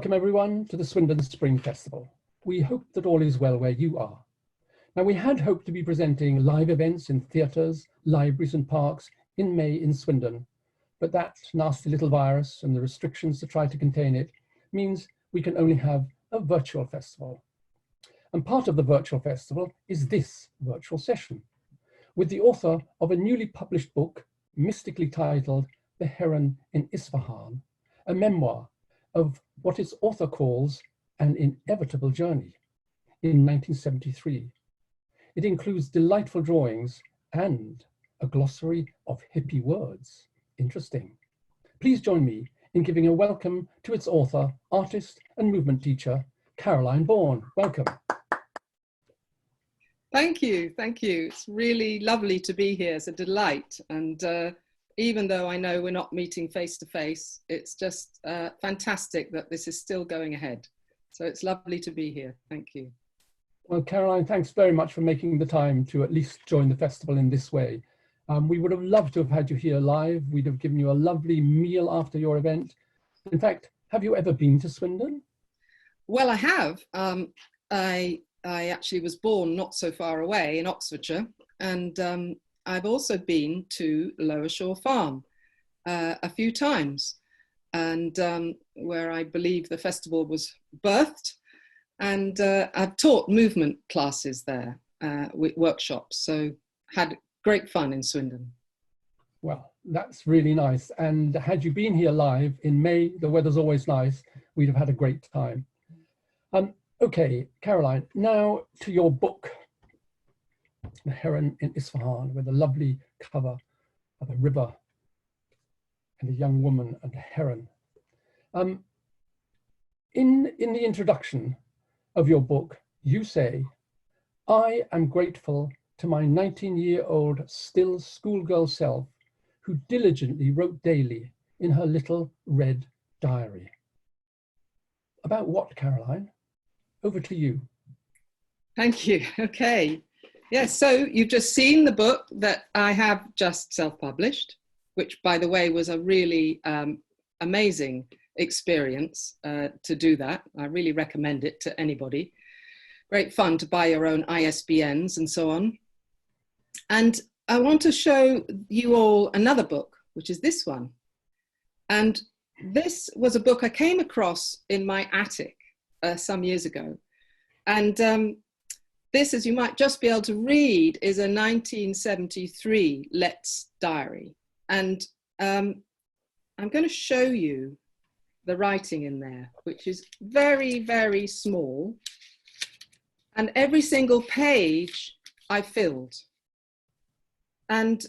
Welcome everyone to the Swindon Spring Festival. We hope that all is well where you are. Now, we had hoped to be presenting live events in theatres, libraries and parks in May in Swindon, but that nasty little virus and the restrictions to try to contain it means we can only have a virtual festival. And part of the virtual festival is this virtual session with the author of a newly published book mystically titled The Heron in Isfahan, a memoir of what its author calls an inevitable journey in 1973. It includes delightful drawings and a glossary of hippie words. Interesting. Please join me in giving a welcome to its author, artist and movement teacher, Caroline Bourne. Welcome. Thank you. It's really lovely to be here. It's a delight. And even though I know we're not meeting face to face, it's just fantastic that this is still going ahead. So it's lovely to be here. Thank you. Well, Caroline, thanks very much for making the time to at least join the festival in this way. We would have loved to have had you here live. We'd have given you a lovely meal after your event. In fact, have you ever been to Swindon? Well, I have. I actually was born not so far away in Oxfordshire, and I've also been to Lower Shore Farm a few times, and where I believe the festival was birthed. And I've taught movement classes there with workshops, so had great fun in Swindon. Well, that's really nice. And had you been here live in May, the weather's always nice, we'd have had a great time. Okay, Caroline, now to your book, The Heron in Isfahan, with a lovely cover of a river and a young woman and a heron. In the introduction of your book, you say, "I am grateful to my 19-year-old still schoolgirl self who diligently wrote daily in her little red diary." About what, Caroline? Over to you. Thank you. Okay. Yes, so you've just seen the book that I have just self-published, which, by the way, was a really amazing experience to do that. I really recommend it to anybody. Great fun to buy your own ISBNs and so on. And I want to show you all another book, which is this one. And this was a book I came across in my attic some years ago. And this, as you might just be able to read, is a 1973 Let's diary. And I'm going to show you the writing in there, which is very, very small. And every single page I filled. And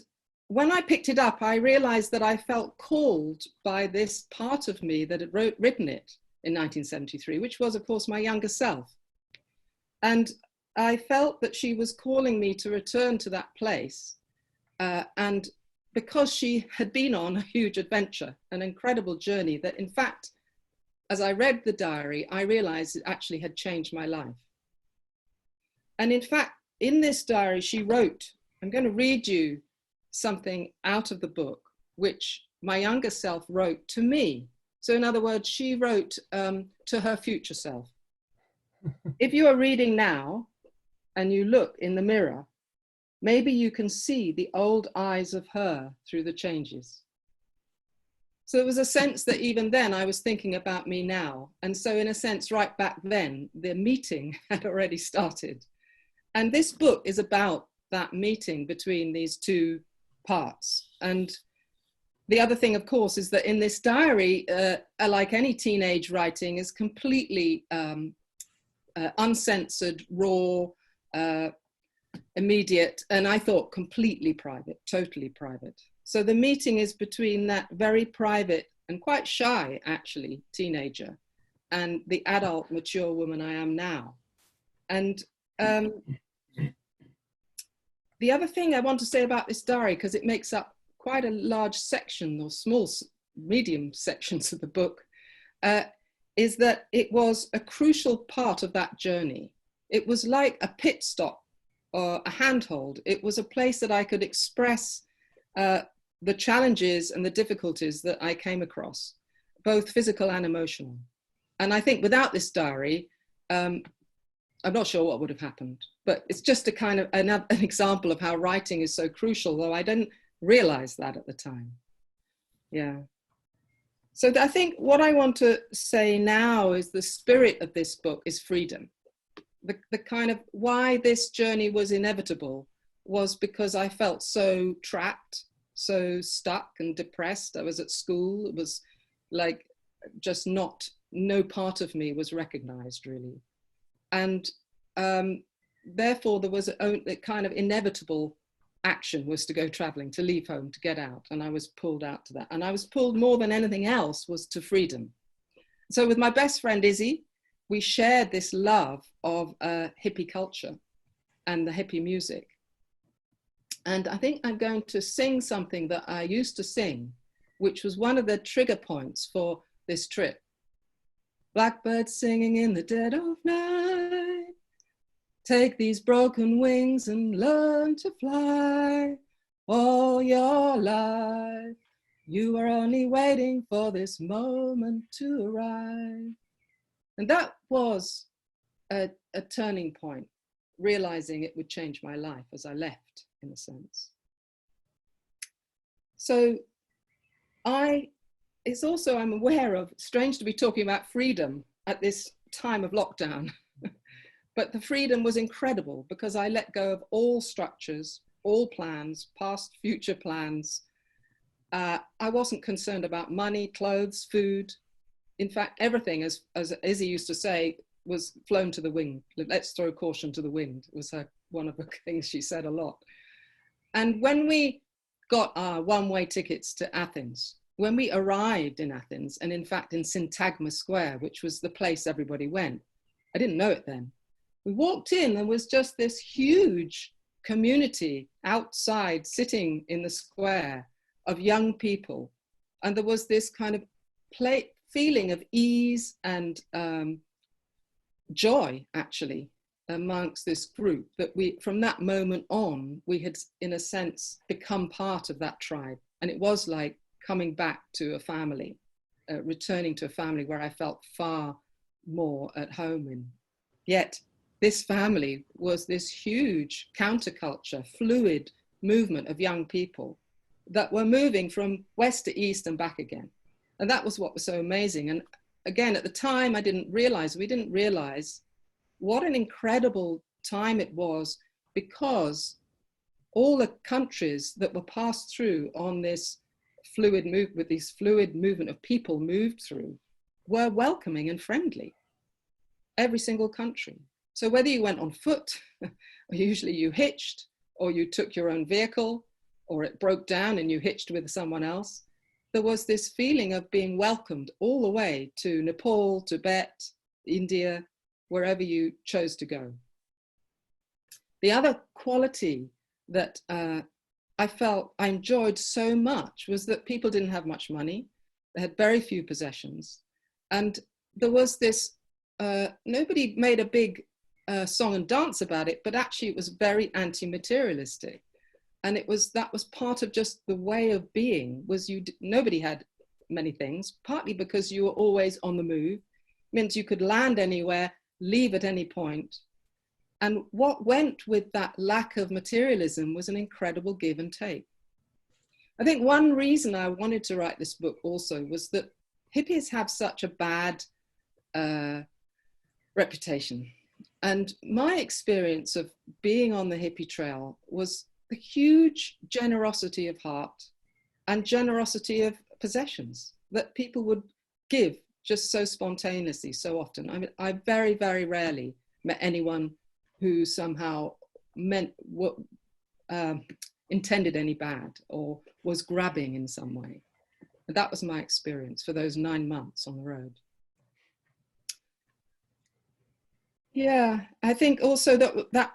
when I picked it up, I realized that I felt called by this part of me that had written it in 1973, which was, of course, my younger self. And I felt that she was calling me to return to that place. And because she had been on a huge adventure, an incredible journey that, in fact, as I read the diary, I realized it actually had changed my life. And in fact, in this diary, she wrote, I'm going to read you something out of the book, which my younger self wrote to me. So in other words, she wrote to her future self. If you are reading now and you look in the mirror, maybe you can see the old eyes of her through the changes. So there was a sense that even then I was thinking about me now. And so in a sense, right back then, the meeting had already started. And this book is about that meeting between these two parts. And the other thing, of course, is that in this diary, like any teenage writing, is completely uncensored, raw, immediate, and I thought completely private, totally private. So the meeting is between that very private and quite shy, actually, teenager and the adult, mature woman I am now. And the other thing I want to say about this diary, because it makes up quite a large section or small, medium sections of the book, is that it was a crucial part of that journey. It was like a pit stop or a handhold. It was a place that I could express the challenges and the difficulties that I came across, both physical and emotional. And I think without this diary, I'm not sure what would have happened, but it's just a kind of an example of how writing is so crucial, though I didn't realize that at the time. Yeah. So I think what I want to say now is the spirit of this book is freedom. The kind of why this journey was inevitable was because I felt so trapped, so stuck and depressed. I was at school. It was like just no part of me was recognized really. And therefore there was a kind of inevitable action was to go traveling, to leave home, to get out. And I was pulled out to that. And I was pulled more than anything else was to freedom. So with my best friend, Izzy, we shared this love of hippie culture and the hippie music. And I think I'm going to sing something that I used to sing, which was one of the trigger points for this trip. Blackbird singing in the dead of night. Take these broken wings and learn to fly. All your life, you are only waiting for this moment to arrive. And that was a turning point, realizing it would change my life as I left, in a sense. So it's also, I'm aware of, strange to be talking about freedom at this time of lockdown. But the freedom was incredible because I let go of all structures, all plans, past, future plans. I wasn't concerned about money, clothes, food. In fact, everything, as Izzy used to say, was flown to the wind. Let's throw caution to the wind, was one of the things she said a lot. And when we got our one-way tickets to Athens, when we arrived in Athens, and in fact in Syntagma Square, which was the place everybody went, I didn't know it then. We walked in, there was just this huge community outside sitting in the square of young people. And there was this kind of feeling of ease and joy, actually, amongst this group that from that moment on, we had, in a sense, become part of that tribe. And it was like coming back to a family, returning to a family where I felt far more at home in. Yet, this family was this huge counterculture, fluid movement of young people that were moving from west to east and back again. And that was what was so amazing. And again, at the time, we didn't realize what an incredible time it was, because all the countries that were passed through on this fluid movement of people moved through were welcoming and friendly. Every single country. So whether you went on foot, or usually you hitched, or you took your own vehicle, or it broke down and you hitched with someone else, there was this feeling of being welcomed all the way to Nepal, Tibet, India, wherever you chose to go. The other quality that I felt I enjoyed so much was that people didn't have much money. They had very few possessions. And there was this, nobody made a big song and dance about it, but actually it was very anti-materialistic. And that was part of just the way of being, was nobody had many things, partly because you were always on the move, meant you could land anywhere, leave at any point. And what went with that lack of materialism was an incredible give and take. I think one reason I wanted to write this book also was that hippies have such a bad reputation. And my experience of being on the hippie trail was the huge generosity of heart and generosity of possessions that people would give just so spontaneously, so often. I mean, I very, very rarely met anyone who somehow intended any bad or was grabbing in some way. And that was my experience for those 9 months on the road. Yeah, I think also that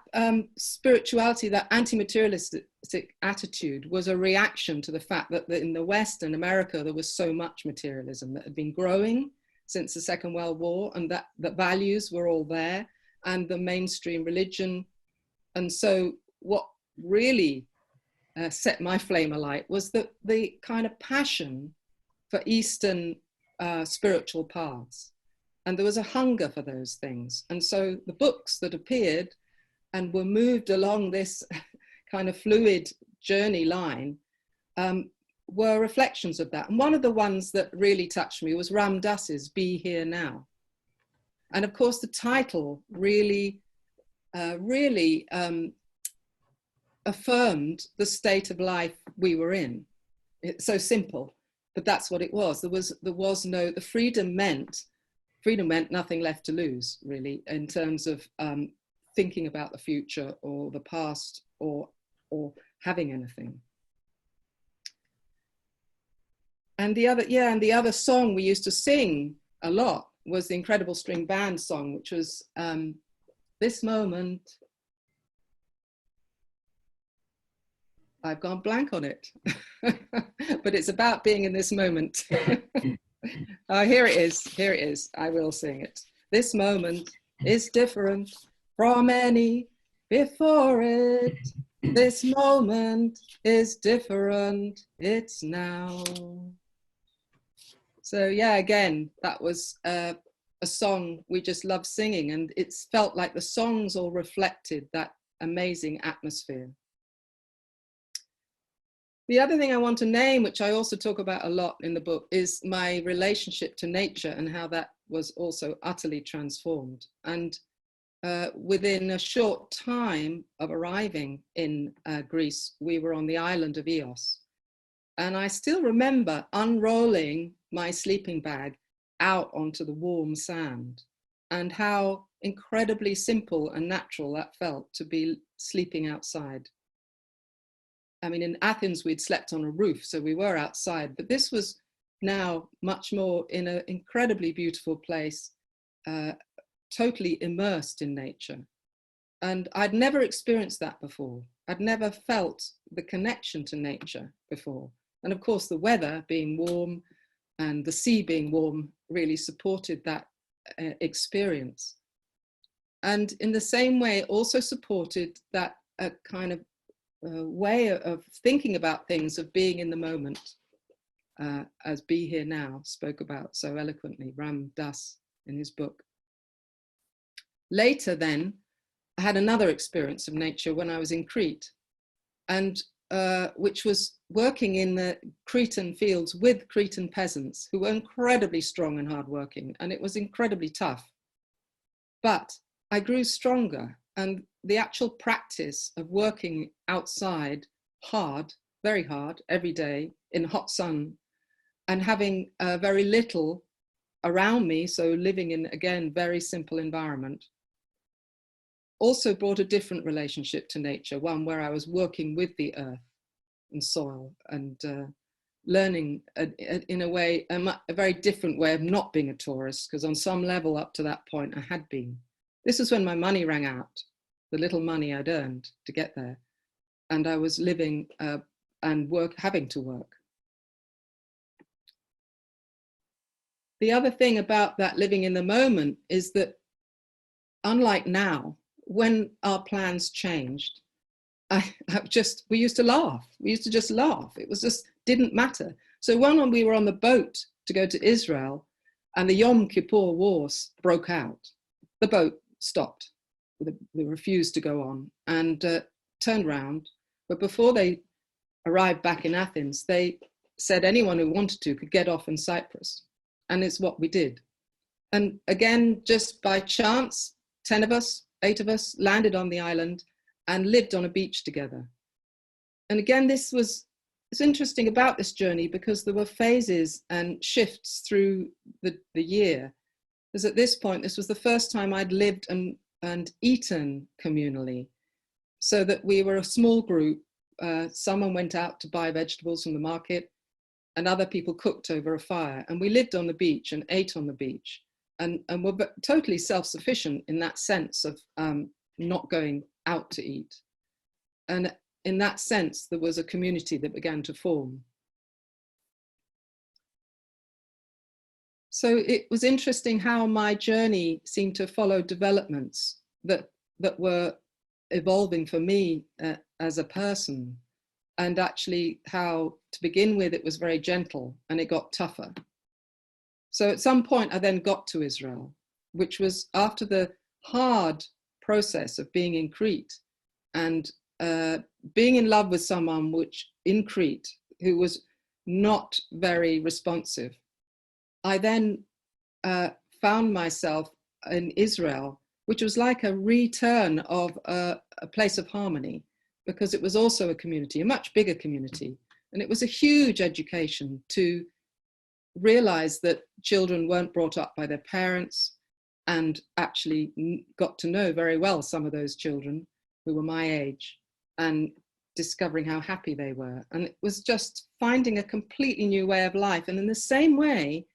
spirituality, that anti-materialistic attitude was a reaction to the fact that in the West and America, there was so much materialism that had been growing since the Second World War, and that the values were all there, and the mainstream religion. And so what really set my flame alight was the kind of passion for Eastern spiritual paths. And there was a hunger for those things. And so the books that appeared and were moved along this kind of fluid journey line were reflections of that. And one of the ones that really touched me was Ram Dass's Be Here Now. And of course, the title really, affirmed the state of life we were in. It's so simple, but that's what it was. The freedom meant nothing left to lose, really, in terms of thinking about the future or the past or having anything. And the other song we used to sing a lot was the Incredible String Band song, which was This Moment. I've gone blank on it, but it's about being in this moment. Here it is. I will sing it. This moment is different from any before it. This moment is different, it's now. So yeah, again, that was a song we just loved singing, and it's felt like the songs all reflected that amazing atmosphere. The other thing I want to name, which I also talk about a lot in the book, is my relationship to nature and how that was also utterly transformed. And within a short time of arriving in Greece, we were on the island of Ios. And I still remember unrolling my sleeping bag out onto the warm sand, and how incredibly simple and natural that felt to be sleeping outside. I mean, in Athens, we'd slept on a roof, so we were outside, but this was now much more in an incredibly beautiful place, totally immersed in nature. And I'd never experienced that before. I'd never felt the connection to nature before. And of course, the weather being warm and the sea being warm really supported that experience. And in the same way, it also supported that kind of way of thinking about things, of being in the moment, as Be Here Now spoke about so eloquently, Ram Dass in his book. Later then, I had another experience of nature when I was in Crete, and which was working in the Cretan fields with Cretan peasants who were incredibly strong and hardworking, and it was incredibly tough. But I grew stronger, and the actual practice of working outside hard, very hard, every day in hot sun, and having very little around me, so living in, again, very simple environment, also brought a different relationship to nature, one where I was working with the earth and soil and learning in a way, a very different way of not being a tourist, because on some level up to that point I had been. This was when my money ran out, the little money I'd earned to get there, and I was living and having to work. The other thing about that living in the moment is that, unlike now, when our plans changed, we used to laugh. We used to just laugh. It was just, didn't matter. So when we were on the boat to go to Israel and the Yom Kippur Wars broke out, the boat stopped. They refused to go on and turned round. But before they arrived back in Athens, they said anyone who wanted to could get off in Cyprus. And it's what we did. And again, just by chance, 10 of us, 8 of us landed on the island and lived on a beach together. And again, it's interesting about this journey because there were phases and shifts through the year. Because at this point, this was the first time I'd lived and eaten communally, so that we were a small group. Someone went out to buy vegetables from the market and other people cooked over a fire. And we lived on the beach and ate on the beach. And were totally self-sufficient in that sense of not going out to eat. And in that sense, there was a community that began to form. So it was interesting how my journey seemed to follow developments that were evolving for me as a person. And actually how, to begin with, it was very gentle and it got tougher. So at some point I then got to Israel, which was after the hard process of being in Crete and being in love with someone in Crete who was not very responsive. I then found myself in Israel, which was like a return of a place of harmony, because it was also a community, a much bigger community. And it was a huge education to realize that children weren't brought up by their parents, and actually got to know very well some of those children who were my age and discovering how happy they were. And it was just finding a completely new way of life. And in the same way,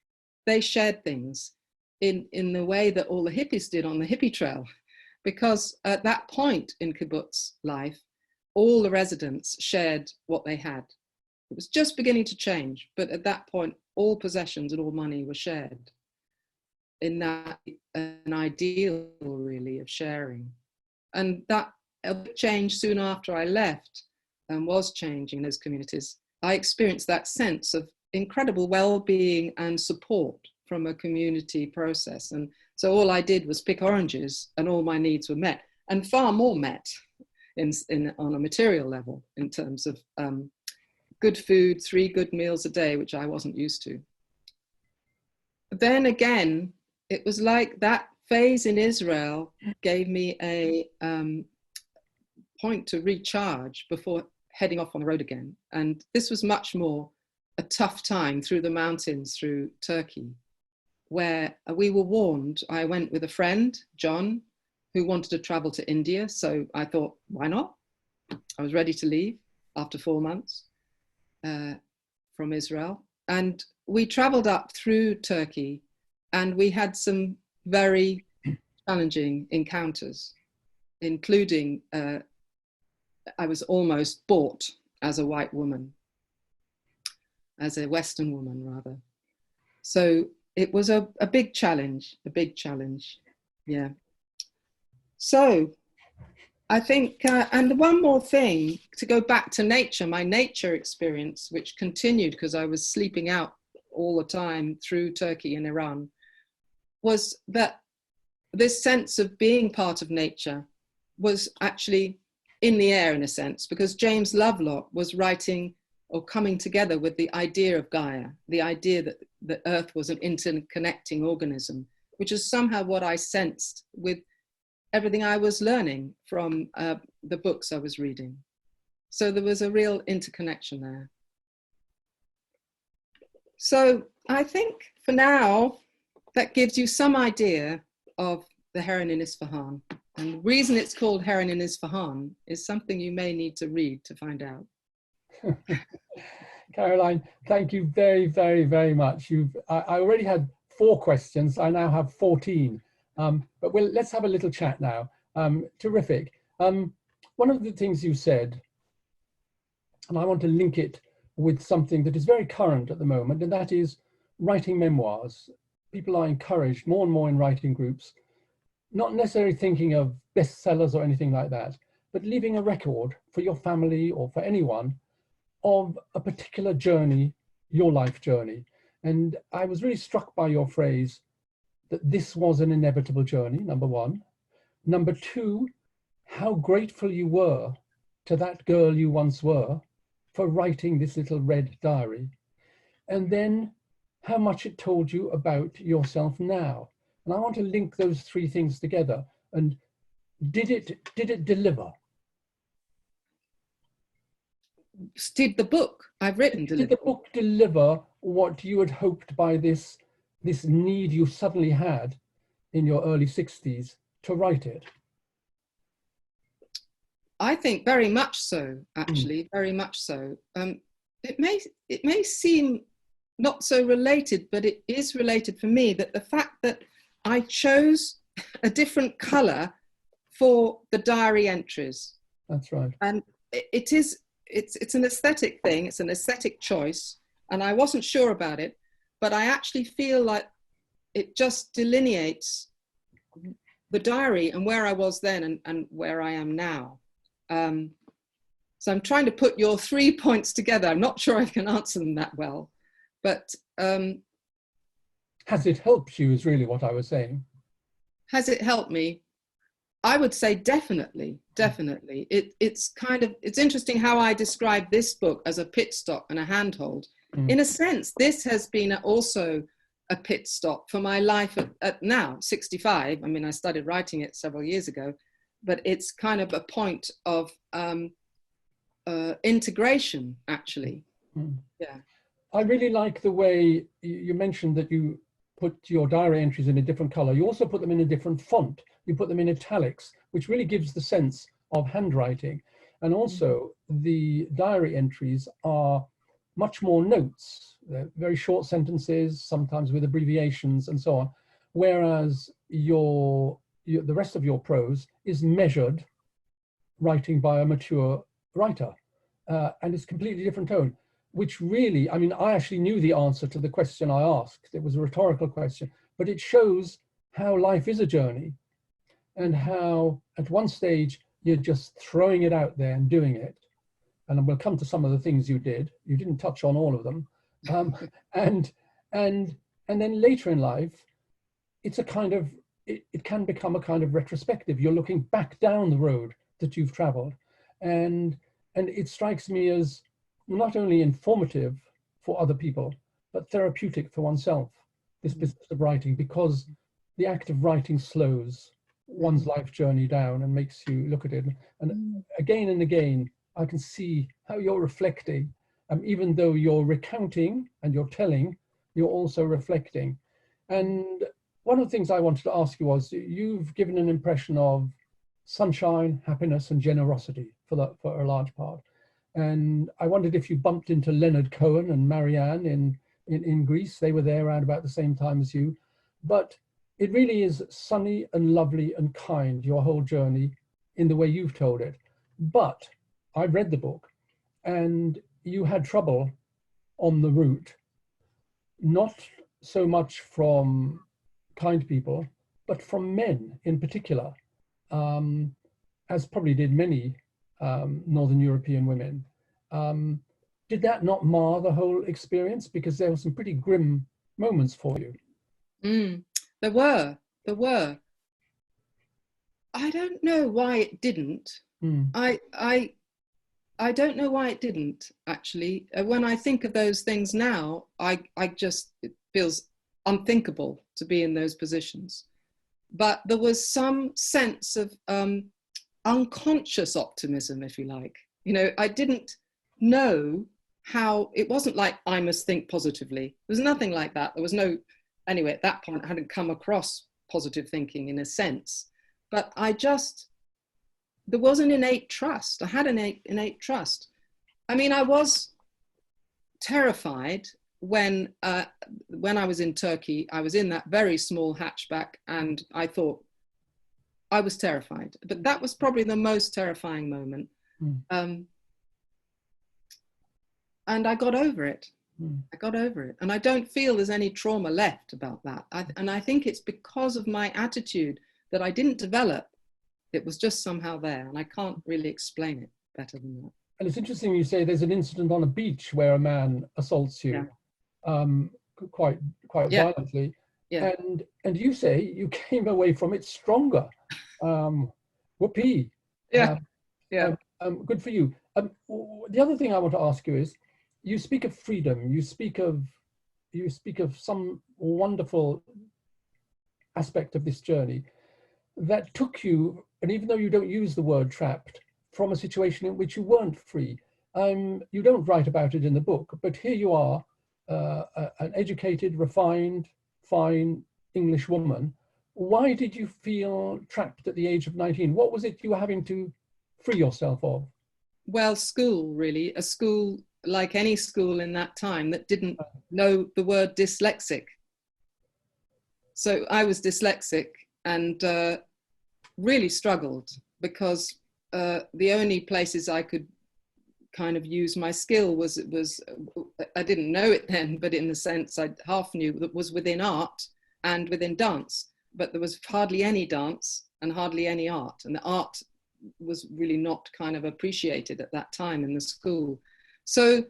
they shared things in the way that all the hippies did on the hippie trail. Because at that point in kibbutz life, all the residents shared what they had. It was just beginning to change, but at that point, all possessions and all money were shared. In that, an ideal really of sharing. And that changed soon after I left and was changing those communities. I experienced that sense of incredible well-being and support from a community process. And so all I did was pick oranges and all my needs were met, and far more met on a material level in terms of good food, 3 good meals a day, which I wasn't used to. Then again, it was like that phase in Israel gave me a point to recharge before heading off on the road again. And this was much more a tough time through the mountains, through Turkey, where we were warned. I went with a friend, John, who wanted to travel to India. So I thought, why not? I was ready to leave after 4 months from Israel. And we traveled up through Turkey, and we had some very challenging encounters, including I was almost bought as a white woman, as a Western woman rather. So it was a big challenge, yeah. So I think, and one more thing, to go back to nature, my nature experience, which continued because I was sleeping out all the time through Turkey and Iran, was that this sense of being part of nature was actually in the air in a sense, because James Lovelock was writing or coming together with the idea of Gaia, the idea that the earth was an interconnecting organism, which is somehow what I sensed with everything I was learning from the books I was reading. So there was a real interconnection there. So I think for now, that gives you some idea of the Heron in Isfahan. And the reason it's called Heron in Isfahan is something you may need to read to find out. Caroline, thank you very, very, very much. I already had 4 questions. I now have 14. But let's have a little chat now. Terrific. One of the things you said, and I want to link it with something that is very current at the moment, and that is writing memoirs. People are encouraged more and more in writing groups, not necessarily thinking of bestsellers or anything like that, but leaving a record for your family or for anyone of a particular journey, your life journey. And I was really struck by your phrase that this was an inevitable journey, number 1. Number 2, how grateful you were to that girl you once were for writing this little red diary. And then how much it told you about yourself now. And I want to link those 3 things together. And did it deliver? Did the book I've written deliver? Did the book deliver what you had hoped by this need you suddenly had in your early 60s to write it? I think very much so, actually, very much so. It may seem not so related, but it is related for me, that the fact that I chose a different colour for the diary entries. That's right. And it's an aesthetic thing, it's an aesthetic choice, and I wasn't sure about it, but I actually feel like it just delineates the diary and where I was then and where I am now. So I'm trying to put your 3 points together. I'm not sure I can answer them that well, but Has it helped you is really what I was saying. Has it helped me? I would say definitely, definitely. It's interesting how I describe this book as a pit stop and a handhold. In a sense, this has been also a pit stop for my life at now 65. I mean, I started writing it several years ago, but it's kind of a point of integration, actually. Yeah. I really like the way you mentioned that you put your diary entries in a different color. You also put them in a different font. You put them in italics, which really gives the sense of handwriting. And also the diary entries are much more notes. They're very short sentences, sometimes with abbreviations and so on. Whereas the rest of your prose is measured writing by a mature writer. And it's completely different tone, which really, I mean, I actually knew the answer to the question I asked. It was a rhetorical question, but it shows how life is a journey and how at one stage you're just throwing it out there and doing it. And we'll come to some of the things you did. You didn't touch on all of them. And then later in life, it's a kind of, it can become a kind of retrospective. You're looking back down the road that you've traveled. And it strikes me as not only informative for other people, but therapeutic for oneself, this business of writing, because the act of writing slows one's life journey down and makes you look at it. And again, I can see how you're reflecting. Even though you're recounting and you're telling, you're also reflecting. And one of the things I wanted to ask you was, you've given an impression of sunshine, happiness, and generosity for a large part. And I wondered if you bumped into Leonard Cohen and Marianne in Greece. They were there around about the same time as you. But it really is sunny and lovely and kind, your whole journey, in the way you've told it. But I've read the book, and you had trouble on the route, not so much from kind people, but from men in particular, as probably did many Northern European women. Did that not mar the whole experience? Because there were some pretty grim moments for you. There were. I don't know why it didn't. I don't know why it didn't, actually. When I think of those things now, it feels unthinkable to be in those positions. But there was some sense of unconscious optimism, if you like. You know, I didn't know how, it wasn't like I must think positively. There was nothing like that. There was no, anyway, at that point, I hadn't come across positive thinking in a sense. But there was an innate trust. I had an innate trust. I mean, I was terrified when I was in Turkey. I was in that very small hatchback, and I thought I was terrified. But that was probably the most terrifying moment. And I got over it. I got over it. And I don't feel there's any trauma left about that. And I think it's because of my attitude that I didn't develop. It was just somehow there, and I can't really explain it better than that. And it's interesting you say there's an incident on a beach where a man assaults you quite violently. Yeah. And you say you came away from it stronger. Whoopee. Good for you. The other thing I want to ask you is, you speak of freedom. You speak of some wonderful aspect of this journey that took you, and even though you don't use the word trapped, from a situation in which you weren't free. You don't write about it in the book, but here you are, an educated, refined, fine English woman. Why did you feel trapped at the age of 19? What was it you were having to free yourself of? Well, school, really. A school like any school in that time that didn't know the word dyslexic. So I was dyslexic and really struggled, because the only places I could kind of use my skill was I didn't know it then, but in the sense I half knew, that was within art and within dance, but there was hardly any dance and hardly any art, and the art was really not kind of appreciated at that time in the school. So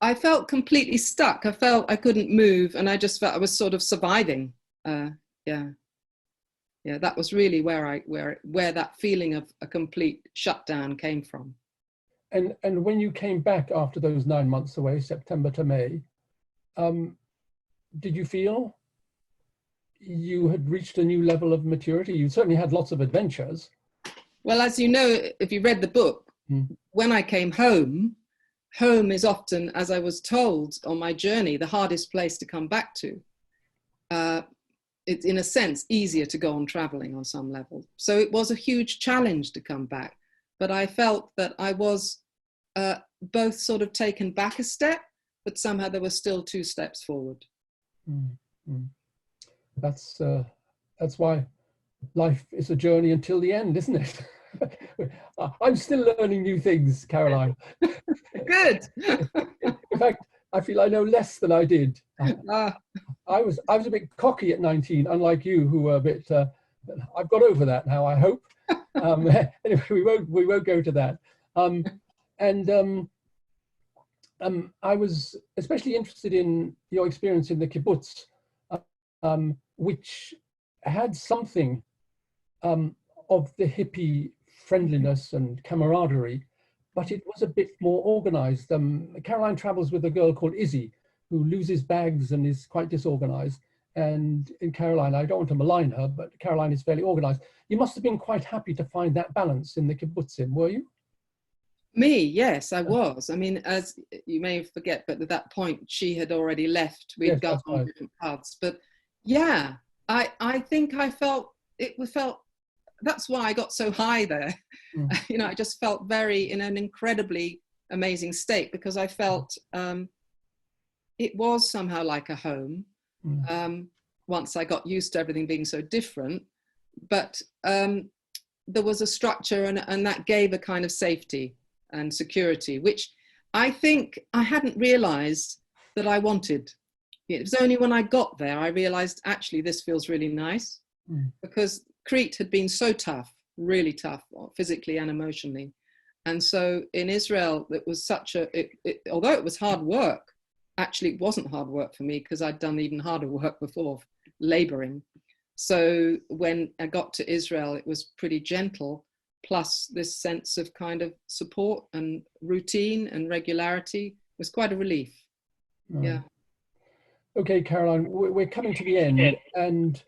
I felt completely stuck. I felt I couldn't move, and I just felt I was sort of surviving. Yeah, yeah. That was really where that feeling of a complete shutdown came from. And when you came back after those 9 months away, September to May, did you feel you had reached a new level of maturity? You certainly had lots of adventures. Well, as you know, if you read the book, when I came home, home is often, as I was told on my journey, the hardest place to come back to. It's in a sense easier to go on traveling on some level. So it was a huge challenge to come back. But I felt that I was both sort of taken back a step, but somehow there were still 2 steps forward. That's why life is a journey until the end, isn't it? I'm still learning new things, Caroline. Good. In fact, I feel I know less than I did. I was a bit cocky at 19, unlike you, who were a bit. I've got over that now, I hope. Anyway, we won't go to that. I was especially interested in your experience in the kibbutz, which had something of the hippie friendliness and camaraderie, but it was a bit more organized. Caroline travels with a girl called Izzy, who loses bags and is quite disorganized. And in Caroline, I don't want to malign her, but Caroline is fairly organized. You must have been quite happy to find that balance in the kibbutzim, were you? Me, yes, I was. I mean, as you may forget, but at that point she had already left. We'd gone on different paths. But yeah, I think I felt that's why I got so high there. You know, I just felt very in an incredibly amazing state, because I felt it was somehow like a home. Once I got used to everything being so different, but there was a structure, and that gave a kind of safety and security, which I think I hadn't realized that I wanted. It was only when I got there I realized, actually, this feels really nice, because Crete had been so tough, really tough, physically and emotionally. And so in Israel, it was although it was hard work, actually it wasn't hard work for me, because I'd done even harder work before, laboring. So when I got to Israel, it was pretty gentle, plus this sense of kind of support and routine and regularity was quite a relief. Yeah. Okay, Caroline, we're coming to the end, and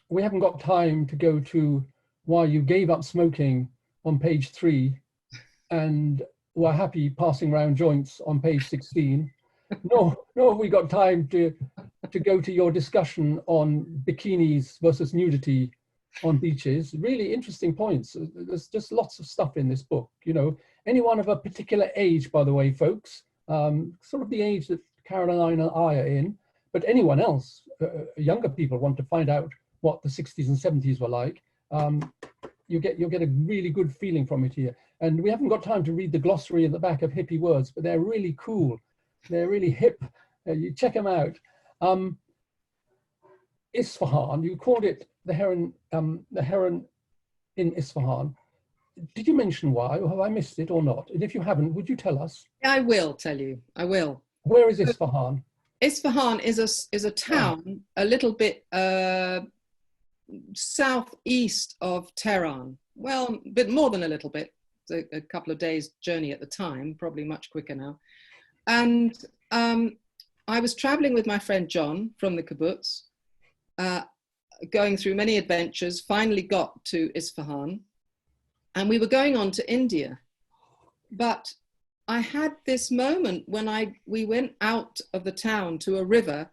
we haven't got time to go to why you gave up smoking on page 3 and were happy passing round joints on page 16. Nor have we got time to go to your discussion on bikinis versus nudity on beaches. Really interesting points. There's just lots of stuff in this book. You know, anyone of a particular age, by the way, folks, sort of the age that Caroline and I are in, but anyone else, younger people want to find out what the 60s and 70s were like, you'll get a really good feeling from it here. And we haven't got time to read the glossary at the back of hippie words, but they're really cool. They're really hip. You check them out. Isfahan, you called it the Heron in Isfahan. Did you mention why, or have I missed it or not? And if you haven't, would you tell us? I will tell you. I will. Where is Isfahan? Isfahan is a town a little bit southeast of Tehran. Well, a bit more than a little bit. It's a couple of days journey at the time, probably much quicker now. And I was traveling with my friend John from the kibbutz, going through many adventures, finally got to Isfahan, and we were going on to India. But I had this moment when we went out of the town to a river,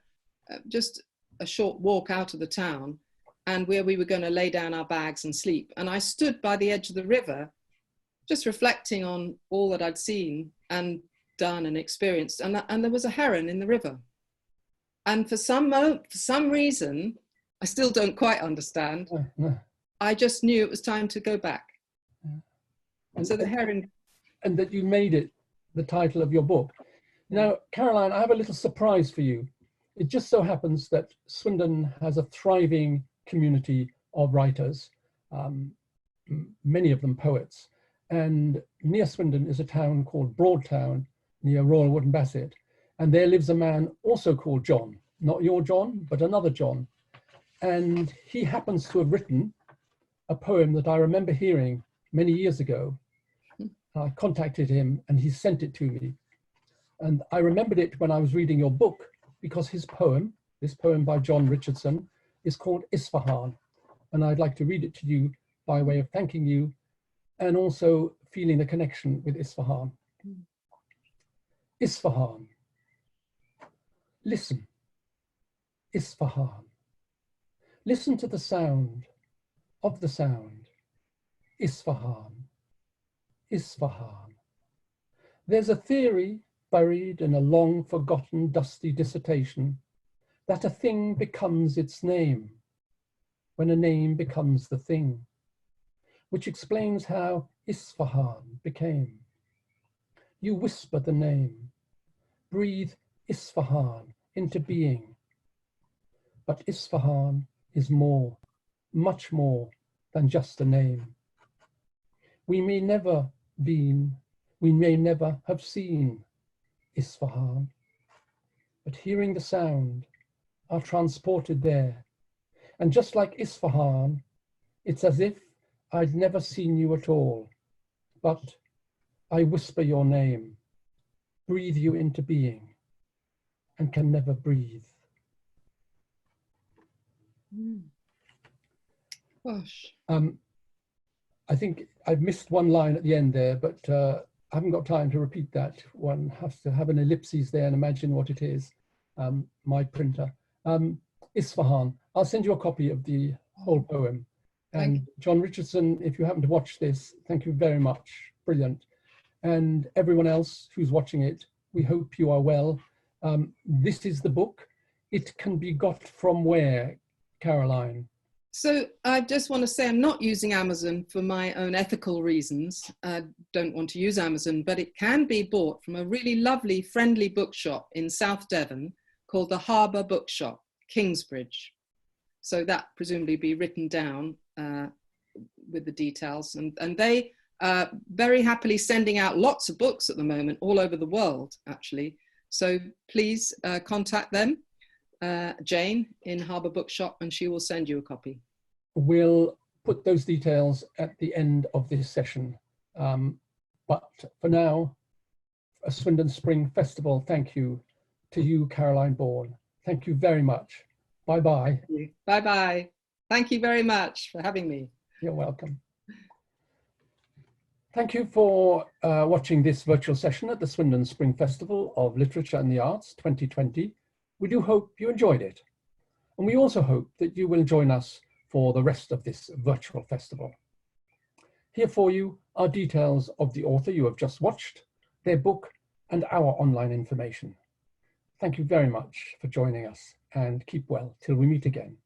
just a short walk out of the town, and where we were going to lay down our bags and sleep. And I stood by the edge of the river, just reflecting on all that I'd seen and done and experienced. And there was a heron in the river. And for some reason, I still don't quite understand, I just knew it was time to go back. And so the heron... And that you made it the title of your book. Now, Caroline, I have a little surprise for you. It just so happens that Swindon has a thriving community of writers, many of them poets. And near Swindon is a town called Broadtown, near Royal Wood and Bassett. And there lives a man also called John, not your John, but another John. And he happens to have written a poem that I remember hearing many years ago. I contacted him and he sent it to me. And I remembered it when I was reading your book, because his poem, this poem by John Richardson, is called Isfahan. And I'd like to read it to you by way of thanking you and also feeling a connection with Isfahan. Isfahan. Listen, Isfahan. Listen to the sound of the sound. Isfahan. Isfahan. There's a theory buried in a long forgotten dusty dissertation that a thing becomes its name when a name becomes the thing, which explains how Isfahan became. You whisper the name, breathe Isfahan into being. But Isfahan is more, much more than just a name. We may never have seen Isfahan, but hearing the sound are transported there. And just like Isfahan, it's as if I'd never seen you at all, but I whisper your name, breathe you into being, and can never breathe. Gosh. I think I've missed one line at the end there, but I haven't got time to repeat that. One has to have an ellipses there and imagine what it is. My printer. Isfahan. I'll send you a copy of the whole poem. And John Richardson, if you happen to watch this, thank you very much. Brilliant. And everyone else who's watching it, we hope you are well. This is the book. It can be got from where, Caroline? So I just want to say I'm not using Amazon for my own ethical reasons. I don't want to use Amazon, but it can be bought from a really lovely, friendly bookshop in South Devon called the Harbour Bookshop, Kingsbridge. So that presumably be written down with the details. And they are very happily sending out lots of books at the moment, all over the world, actually. So please contact them. Jane in Harbour Bookshop, and she will send you a copy. We'll put those details at the end of this session. But for now, a Swindon Spring Festival, thank you to you, Caroline Bourne. Thank you very much. Bye-bye. Bye-bye. Thank you very much for having me. You're welcome. Thank you for watching this virtual session at the Swindon Spring Festival of Literature and the Arts 2020. We do hope you enjoyed it. And we also hope that you will join us for the rest of this virtual festival. Here for you are details of the author you have just watched, their book, and our online information. Thank you very much for joining us, and keep well till we meet again.